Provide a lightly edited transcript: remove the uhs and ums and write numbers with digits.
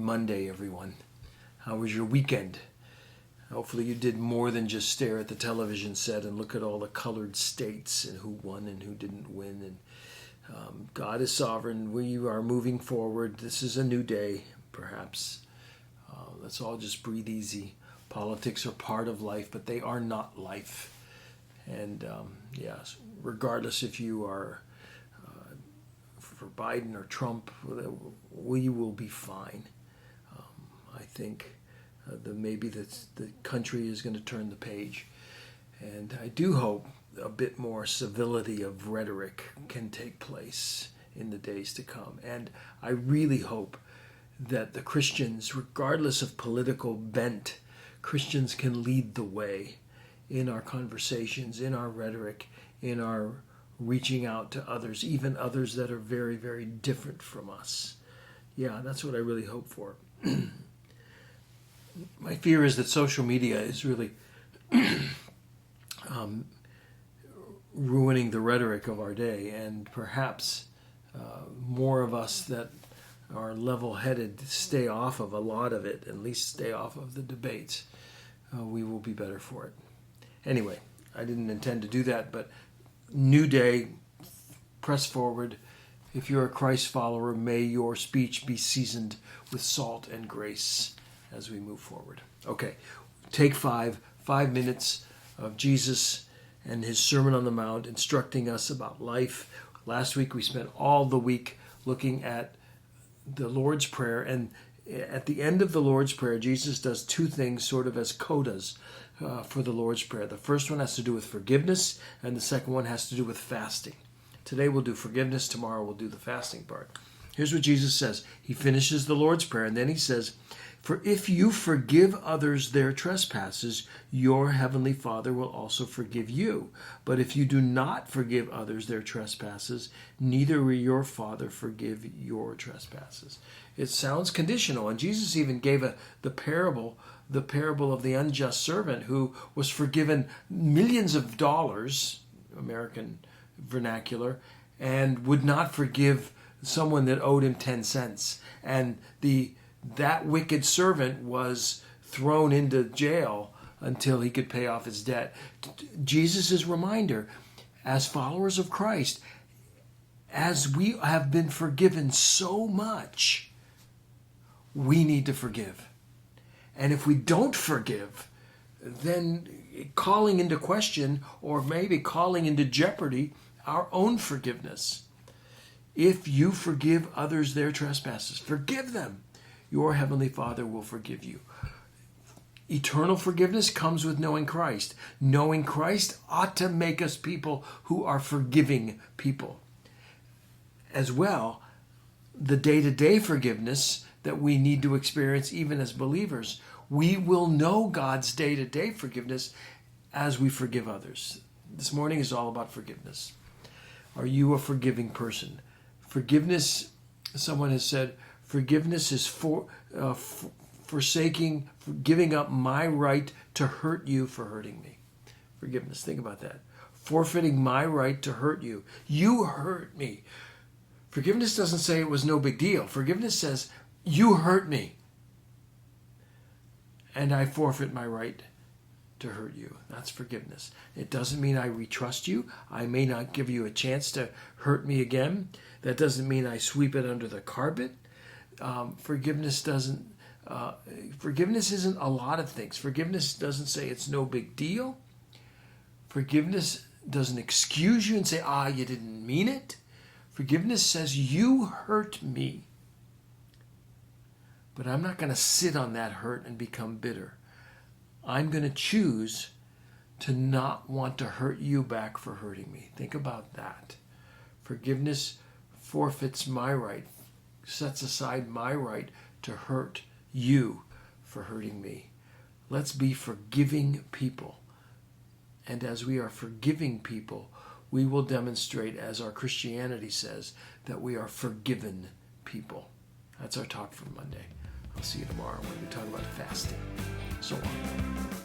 Monday, everyone. How was your weekend? Hopefully you did more than just stare at the television set and look at all the colored states and who won and who didn't win. And God is sovereign. We are moving forward. This is a new day, perhaps. Let's all just breathe easy. Politics are part of life, but they are not life. And yes, regardless if you are for Biden or Trump, we will be fine. I think maybe the country is going to turn the page. And I do hope a bit more civility of rhetoric can take place in the days to come. And I really hope that the Christians, regardless of political bent, Christians can lead the way in our conversations, in our rhetoric, in our reaching out to others, even others that are very, very different from us. Yeah, that's what I really hope for. My fear is that social media is really ruining the rhetoric of our day, and perhaps more of us that are level-headed stay off of a lot of it, at least stay off of the debates. We will be better for it. Anyway, I didn't intend to do that, but new day, press forward. If you're a Christ follower, may your speech be seasoned with salt and grace as we move forward. Okay, take 5 minutes of Jesus and his Sermon on the Mount instructing us about life. Last week we spent all the week looking at the Lord's Prayer, and at the end of the Lord's Prayer, Jesus does 2 things sort of as codas for the Lord's Prayer. The first one has to do with forgiveness, and the second one has to do with fasting. Today we'll do forgiveness, tomorrow we'll do the fasting part. Here's what Jesus says. He finishes the Lord's Prayer, and then he says, "For if you forgive others their trespasses, your heavenly Father will also forgive you. But if you do not forgive others their trespasses, neither will your Father forgive your trespasses." It sounds conditional, and Jesus even gave the parable of the unjust servant who was forgiven millions of dollars, American vernacular, and would not forgive someone that owed him 10 cents. And that wicked servant was thrown into jail until he could pay off his debt. Jesus' reminder, as followers of Christ, as we have been forgiven so much, we need to forgive. And if we don't forgive, then calling into question, or maybe calling into jeopardy, our own forgiveness. If you forgive others their trespasses, forgive them. Your heavenly Father will forgive you. Eternal forgiveness comes with knowing Christ. Knowing Christ ought to make us people who are forgiving people. As well, the day-to-day forgiveness that we need to experience even as believers, we will know God's day-to-day forgiveness as we forgive others. This morning is all about forgiveness. Are you a forgiving person? Forgiveness, someone has said, forgiveness is giving up my right to hurt you for hurting me. Forgiveness, think about that. Forfeiting my right to hurt you. You hurt me. Forgiveness doesn't say it was no big deal. Forgiveness says, you hurt me, and I forfeit my right to hurt you. That's forgiveness. It doesn't mean I retrust you. I may not give you a chance to hurt me again. That doesn't mean I sweep it under the carpet. Forgiveness isn't a lot of things. Forgiveness doesn't say it's no big deal. Forgiveness doesn't excuse you and say, you didn't mean it. Forgiveness says, you hurt me. But I'm not going to sit on that hurt and become bitter. I'm going to choose to not want to hurt you back for hurting me. Think about that. Forgiveness forfeits my right, sets aside my right to hurt you for hurting me. Let's be forgiving people. And as we are forgiving people, we will demonstrate, as our Christianity says, that we are forgiven people. That's our talk for Monday. I'll see you tomorrow when we talk about fasting. So long.